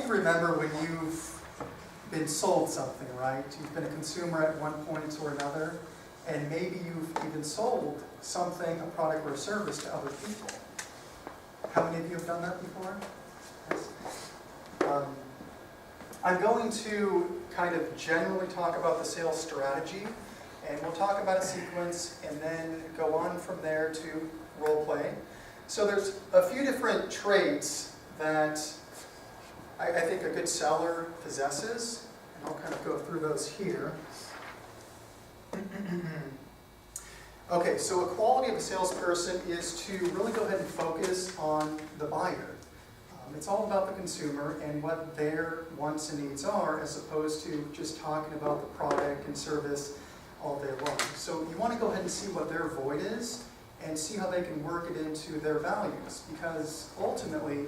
you remember when you've been sold something, right? You've been a consumer at one point or another, and maybe you've even sold something, a product or a service to other people. How many of you have done that before? Yes. I'm going to kind of generally talk about the sales strategy, and we'll talk about a sequence and then go on from there to role play. So there's a few different traits that I think a good seller possesses, and I'll kind of go through those here. Okay, so a quality of a salesperson is to really go ahead and focus on the buyer. It's all about the consumer and what their wants and needs are, as opposed to just talking about the product and service all day long. So you want to go ahead and see what their void is and see how they can work it into their values, because ultimately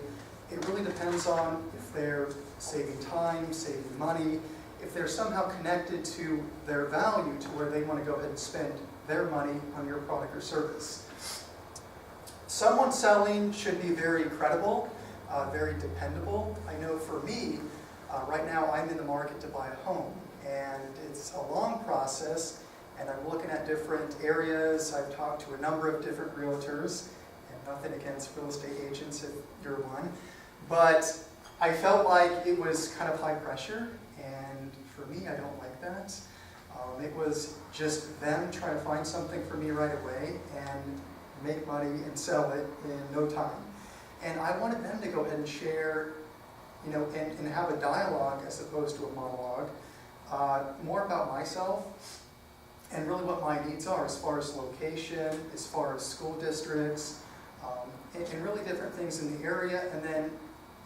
it really depends on if they're saving time, saving money, if they're somehow connected to their value to where they want to go ahead and spend their money on your product or service. Someone selling should be very credible, very dependable. I know for me, right now I'm in the market to buy a home, and it's a long process, and I'm looking at different areas. I've talked to a number of different realtors, and nothing against real estate agents if you're one, but I felt like it was kind of high pressure, and for me, I don't like that. It was just them trying to find something for me right away and make money and sell it in no time. And I wanted them to go ahead and share, and have a dialogue as opposed to a monologue, more about myself and really what my needs are as far as location, as far as school districts, and really different things in the area. And then,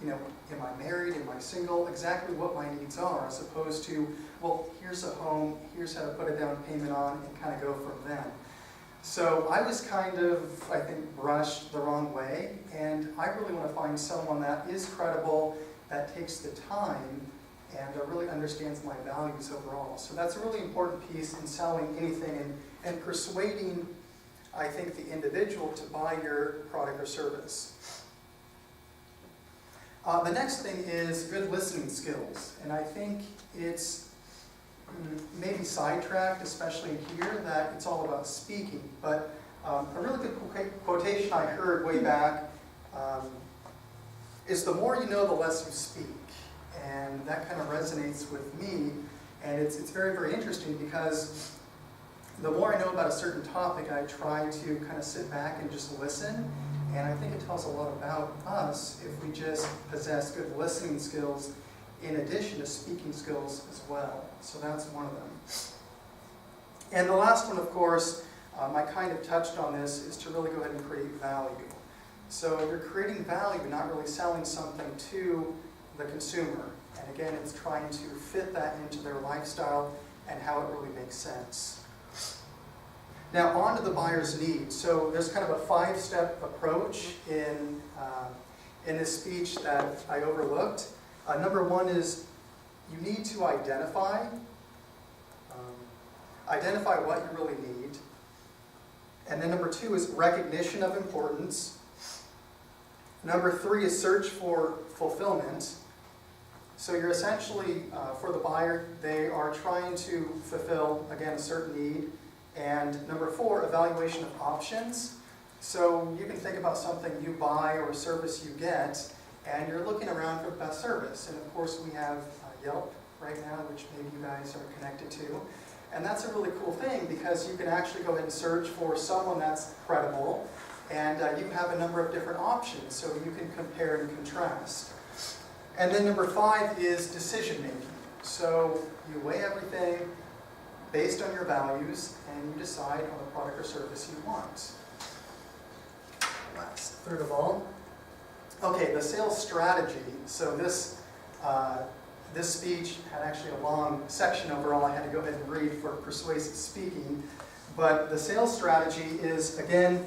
am I married, am I single, exactly what my needs are, as opposed to, well, here's a home, here's how to put a down payment on, and kind of go from then. So I was kind of, I think, brushed the wrong way, and I really want to find someone that is credible, that takes the time, and really understands my values overall. So that's a really important piece in selling anything and persuading, I think, the individual to buy your product or service. The next thing is good listening skills, and I think it's maybe sidetracked, especially in here, that it's all about speaking. But a really good quotation I heard way back is, the more you know, the less you speak. And that kind of resonates with me, and it's very, very interesting, because the more I know about a certain topic, I try to kind of sit back and just listen. And I think it tells a lot about us if we just possess good listening skills in addition to speaking skills as well. So that's one of them. And the last one, of course, I kind of touched on this, is to really go ahead and create value. So you're creating value, not really selling something to the consumer. And again, it's trying to fit that into their lifestyle and how it really makes sense. Now, on to the buyer's needs. So there's kind of a 5-step approach in this speech that I overlooked. Number 1 is you need to identify what you really need. And then number 2 is recognition of importance. Number 3 is search for fulfillment. So you're essentially, for the buyer, they are trying to fulfill, again, a certain need. And number 4, evaluation of options. So you can think about something you buy or a service you get, and you're looking around for the best service. And of course, we have Yelp right now, which maybe you guys are connected to. And that's a really cool thing, because you can actually go ahead and search for someone that's credible, and you have a number of different options, so you can compare and contrast. And then number 5 is decision making. So you weigh everything based on your values, and you decide on the product or service you want. Third of all, okay, the sales strategy. So this speech had actually a long section overall I had to go ahead and read for persuasive speaking. But the sales strategy is, again,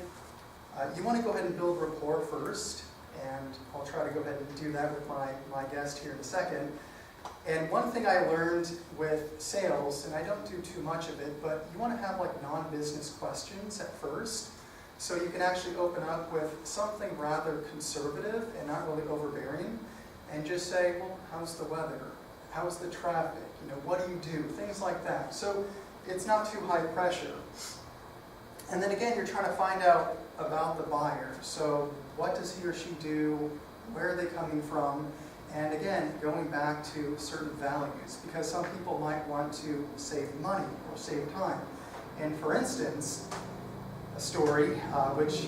you want to go ahead and build rapport first, and I'll try to go ahead and do that with my guest here in a second. And one thing I learned with sales, and I don't do too much of it, but you want to have like non-business questions at first, so you can actually open up with something rather conservative and not really overbearing. and just say, well, how's the weather? How's the traffic? You know, what do you do? Things like that. So it's not too high pressure. And then again, you're trying to find out about the buyer. So what does he or she do? Where are they coming from? And again, going back to certain values, because some people might want to save money or save time. And for instance, a story which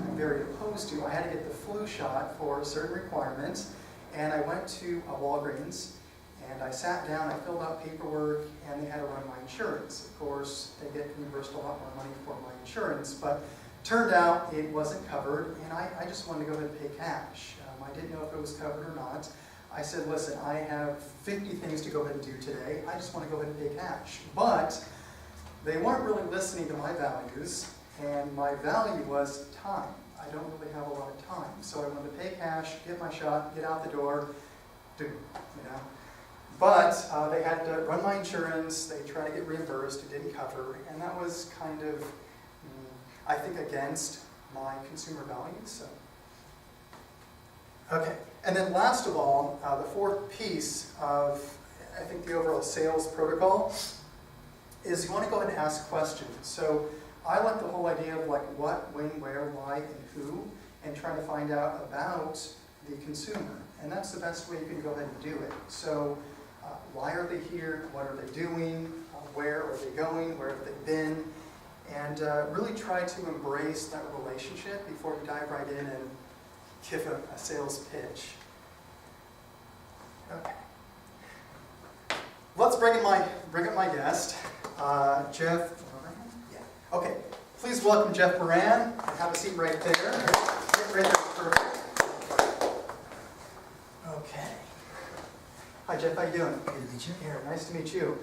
I'm very opposed to, I had to get the flu shot for certain requirements, and I went to a Walgreens, and I sat down, I filled out paperwork, and they had to run my insurance. Of course, they get reimbursed a lot more money for my insurance, but turned out it wasn't covered, and I just wanted to go ahead and pay cash. I didn't know if it was covered or not. I said, listen, I have 50 things to go ahead and do today. I just want to go ahead and pay cash. But they weren't really listening to my values, and my value was time. I don't really have a lot of time. So I wanted to pay cash, get my shot, get out the door, do, you know. But they had to run my insurance, they tried to get reimbursed, it didn't cover, and that was kind of, I think, against my consumer values. So. Okay, and then last of all, the fourth piece of, I think, the overall sales protocol is you want to go ahead and ask questions. So I like the whole idea of like what, when, where, why, and who, and trying to find out about the consumer. And that's the best way you can go ahead and do it. So why are they here? What are they doing? Where are they going? Where have they been? And really try to embrace that relationship before you dive right in and give a sales pitch. Okay. Let's bring up my guest, Jeff Moran. Yeah. Okay. Please welcome Jeff Moran. Have a seat right there. Right there. Perfect. Okay. Hi Jeff. How you doing? Good to meet you. Here. Nice to meet you.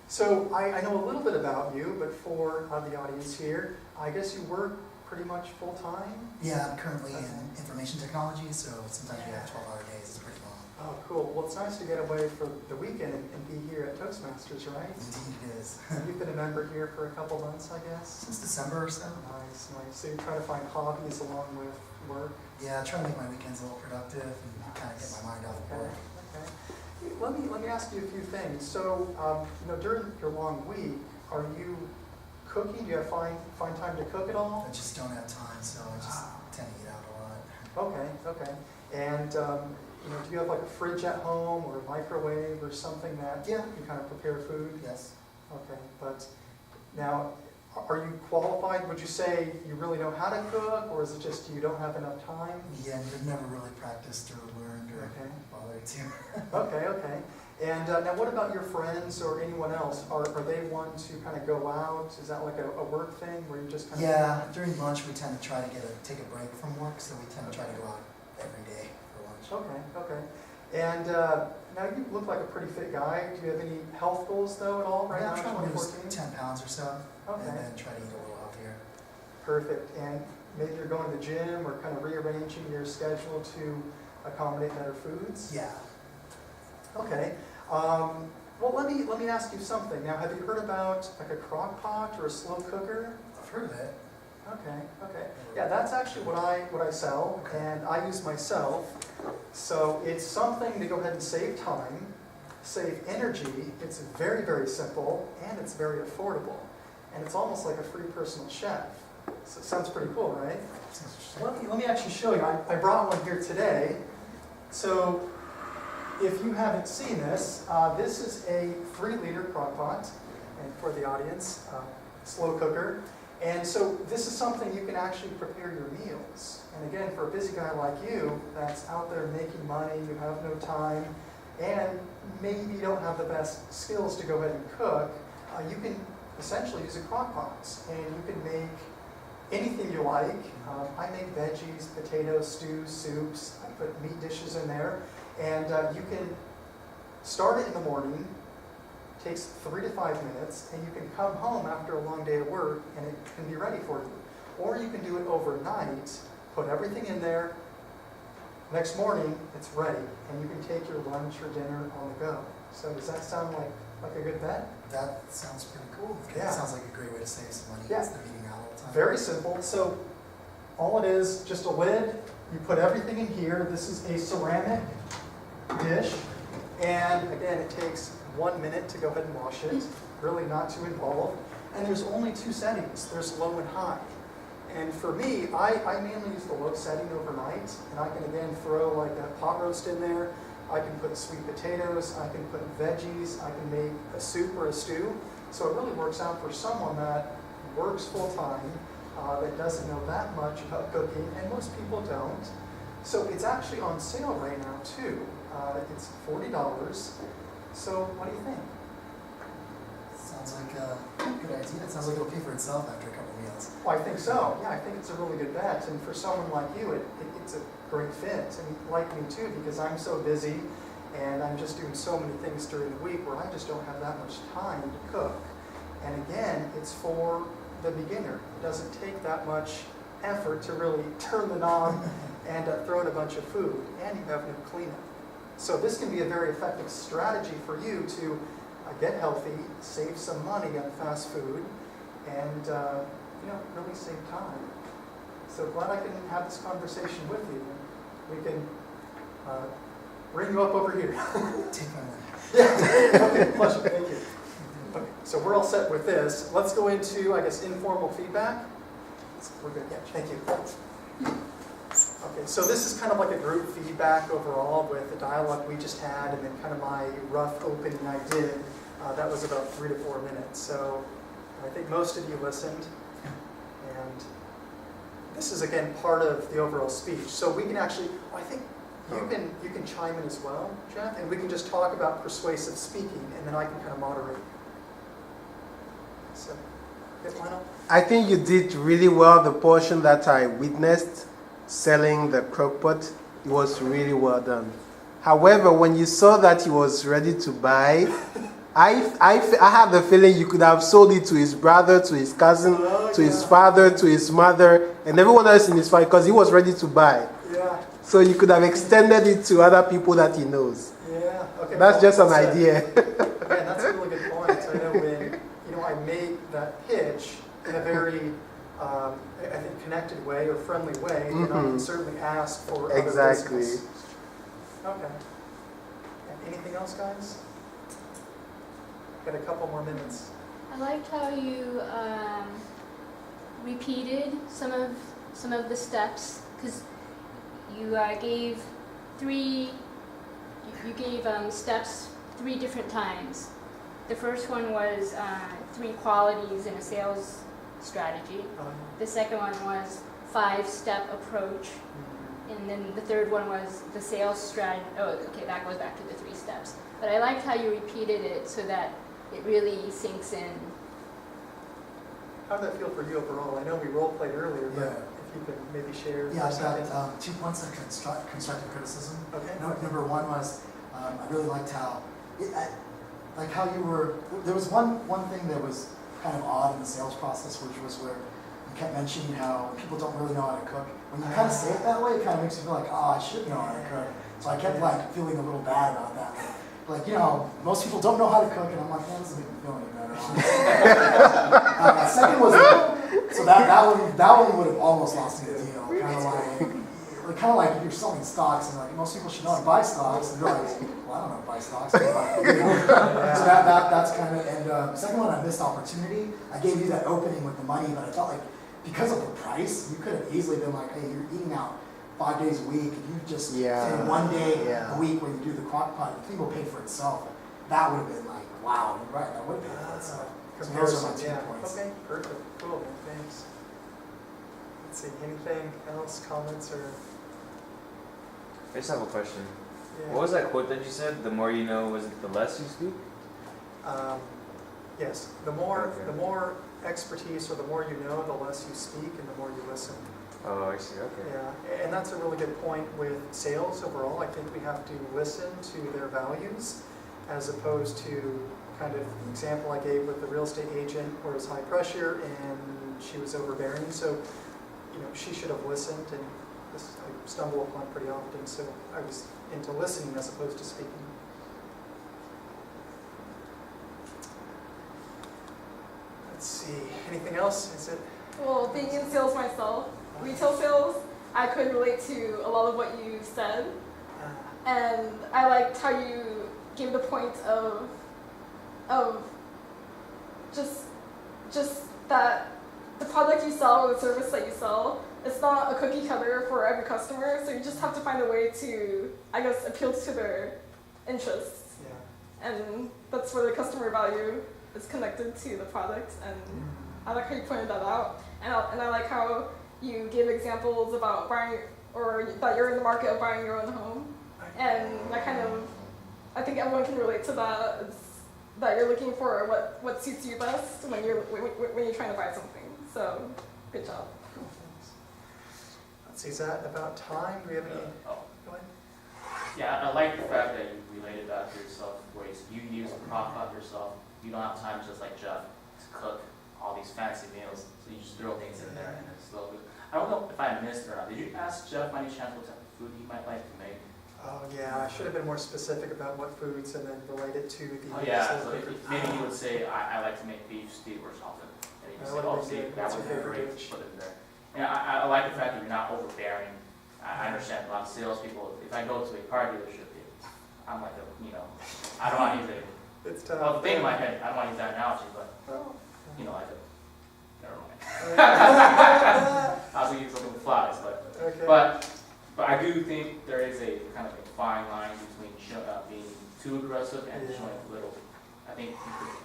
So I know a little bit about you, but for the audience here, I guess you work pretty much full-time? Yeah, I'm currently in information technology, so sometimes we have 12-hour days. It's pretty long. Oh, cool. Well, it's nice to get away for the weekend and be here at Toastmasters, right? Indeed it is. You've been a member here for a couple months, I guess? Since December or so. Nice, nice. So you're trying to find hobbies along with work? Yeah, trying to make my weekends a little productive and kind of get my mind off of work. Okay. Let me ask you a few things. So, during your long week, are you cooking? Do you have find time to cook at all? I just don't have time, so I just tend to eat out a lot. Okay. And do you have like a fridge at home or a microwave or something that you kind of prepare food? Yes. Okay, but now, are you qualified? Would you say you really know how to cook, or is it just you don't have enough time? Yeah, I've never really practiced or learned or bothered to. Okay. And now what about your friends or anyone else? Are they want to kind of go out? Is that like a work thing where you just kind of... Yeah, during lunch we tend to try to take a break from work, so we tend to try to go out every day for lunch. Okay. And now you look like a pretty fit guy. Do you have any health goals though at all right now? I'm trying to lose 10 pounds or so, and then try to eat a little healthier. Perfect. And maybe you're going to the gym or kind of rearranging your schedule to accommodate better foods? Yeah. Okay. Well, let me ask you something. Now, have you heard about like a crock pot or a slow cooker? I've heard of it. Okay. Yeah, that's actually what I sell, and I use myself. So it's something to go ahead and save time, save energy. It's very, very simple, and it's very affordable. And it's almost like a free personal chef. So it sounds pretty cool, right? Let me actually show you. I brought one here today. So if you haven't seen this, this is a 3-liter crock pot, and for the audience, slow cooker. And so this is something you can actually prepare your meals. And again, for a busy guy like you that's out there making money, you have no time, and maybe you don't have the best skills to go ahead and cook, you can essentially use a crock pot. And you can make anything you like. I make veggies, potatoes, stews, soups. I put meat dishes in there. And you can start it in the morning. Takes 3 to 5 minutes, and you can come home after a long day of work and it can be ready for you. Or you can do it overnight, put everything in there, next morning it's ready, and you can take your lunch or dinner on the go. So does that sound like a good bet? That sounds pretty cool. Yeah. It sounds like a great way to save some money instead of eating out all the time. Very simple. So all it is, just a lid, you put everything in here. This is a ceramic dish. And again, it takes 1 minute to go ahead and wash it, really not too involved. And there's only 2 settings, there's low and high. And for me, I mainly use the low setting overnight, and I can again throw like that pot roast in there. I can put sweet potatoes, I can put veggies, I can make a soup or a stew. So it really works out for someone that works full time, that doesn't know that much about cooking, and most people don't. So it's actually on sale right now too. It's $40. So what do you think? Sounds like a good idea. It sounds like it'll pay for itself after a couple meals. Well, I think so. Yeah, I think it's a really good bet. And for someone like you, it's a great fit. And like me too, because I'm so busy and I'm just doing so many things during the week where I just don't have that much time to cook. And again, it's for the beginner. It doesn't take that much effort to really turn the knob and throw in a bunch of food, and you have no cleanup. So this can be a very effective strategy for you to get healthy, save some money on fast food, and really save time. So glad I can have this conversation with you. We can bring you up over here. Take my money. Yeah. Okay. Pleasure. Thank you. Okay. So we're all set with this. Let's go into, I guess, informal feedback. We're good. Yeah. Thank you. Okay, so this is kind of like a group feedback overall with the dialogue we just had and then kind of my rough opening I did. That was about 3 to 4 minutes. So I think most of you listened. And this is, again, part of the overall speech. So we can actually, I think you can chime in as well, Jeff, and we can just talk about persuasive speaking, and then I can kind of moderate. So, Lionel? I think you did really well. The portion that I witnessed, selling the crock pot, it was really well done. However, when you saw that he was ready to buy, I had the feeling you could have sold it to his brother, to his cousin, to his father, to his mother, and everyone else in his family, because he was ready to buy. Yeah. So you could have extended it to other people that he knows. Yeah. Okay. That's just an idea. Yeah, that's a really good point. I know when I made that pitch in a very I think connected way or friendly way, then I can certainly ask for other business. Okay. Anything else, guys? Got a couple more minutes. I liked how you repeated some of the steps, because you gave steps 3 different times. The first one was 3 qualities in a sales strategy. The second one was 5-step approach. And then the third one was the sales strategy. Oh, okay, that goes back to the 3 steps. But I liked how you repeated it so that it really sinks in. How did that feel for you overall? I know we role played earlier, but if you could maybe share. Yeah, I've got 2 points of constructive criticism. Okay. Number 1 was I really liked how, how you were. There was one thing that was kind of odd in the sales process, which was where you kept mentioning how people don't really know how to cook. When you kind of say it that way, it kind of makes you feel like, oh, I should know how to cook. So I kept feeling a little bad about that. Most people don't know how to cook, and I'm like, that doesn't make me feel any better. Second was, so that one would have almost lost me the deal. Kind of like if you're selling stocks, and most people should know how to buy stocks, and you're like, well, I don't know how to buy stocks. So that's kind of, and second one, I missed opportunity. I gave you that opening with the money, but I felt like because of the price, you could have easily been like, hey, you're eating out 5 days a week. If you just say 1 day a week where you do the crock pot, the thing will pay for itself. That would have been like, wow, you're right, that would have paid for itself. So those are my 2 points. Okay, perfect, cool, thanks. Let's see, anything else, comments, or? I just have a question. Yeah. What was that quote that you said? The more you know, was it the less you speak? Yes, the more expertise or the more you know, the less you speak and the more you listen. Oh, I see, okay. Yeah, and that's a really good point with sales overall. I think we have to listen to their values as opposed to kind of the example I gave with the real estate agent where it was high pressure and she was overbearing. So, she should have listened, and this I stumble upon pretty often. So I was into listening as opposed to speaking. Let's see, anything else? Is it? Well, being in sales myself, retail sales, I could relate to a lot of what you said. And I liked how you gave the point of just that the product you sell or the service that you sell, it's not a cookie cutter for every customer, so you just have to find a way to, I guess, appeal to their interests. Yeah. And that's where the customer value is connected to the product, and I like how you pointed that out. And I like how you gave examples about buying, or that you're in the market of buying your own home. And that kind of, I think everyone can relate to that. It's that you're looking for what suits you best when you're trying to buy something. So, good job. Let's see, is that about time? Do we have any? Go ahead. Yeah, I like the fact that you related that to yourself, where you use a prop out yourself. You don't have time, just like Jeff, to cook all these fancy meals, so you just throw things in there and it's a little bit. I don't know if I missed or not. Did you ask Jeff by any chance what type of food he might like to make? Oh yeah, I should have been more specific about what foods and then relate it to the. Oh yeah, so maybe he would say, I like to make beef stew or something. And you That say, would oh, be see, good. that That's would your be favorite great dish. to put in there. And I like the fact that you're not overbearing. I understand a lot of salespeople, if I go to a car dealership, I'm like, I don't want to use it. It's tough. Well, the thing in my head, I don't want to use that analogy, but, Well, like a, never mind. okay. I was going to use something with flies, but I do think there is a kind of a fine line between being too aggressive and showing a little. I think you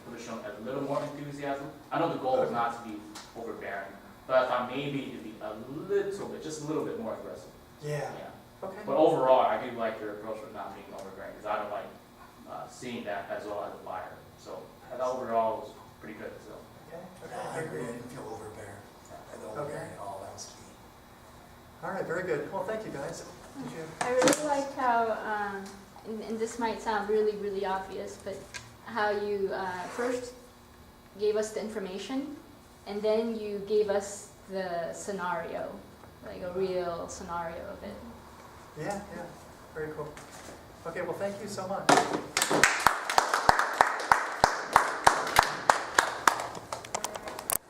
could have shown a little more enthusiasm. I know the goal is not to be overbearing, but I thought maybe it'd be a little bit, just a little bit more aggressive. Yeah. Yeah. Okay. But overall, I do like your approach with not being overbearing, because I don't like seeing that as well as a buyer. So I thought overall it was pretty good. So. Okay. I agree. I didn't feel overbearing. At all. That was key. All right. Very good. Well, thank you guys. Did you? I really liked how, and this might sound really, really obvious, but how you first gave us the information, and then you gave us the scenario, like a real scenario of it. Yeah. Yeah. Very cool. Okay. Well, thank you so much.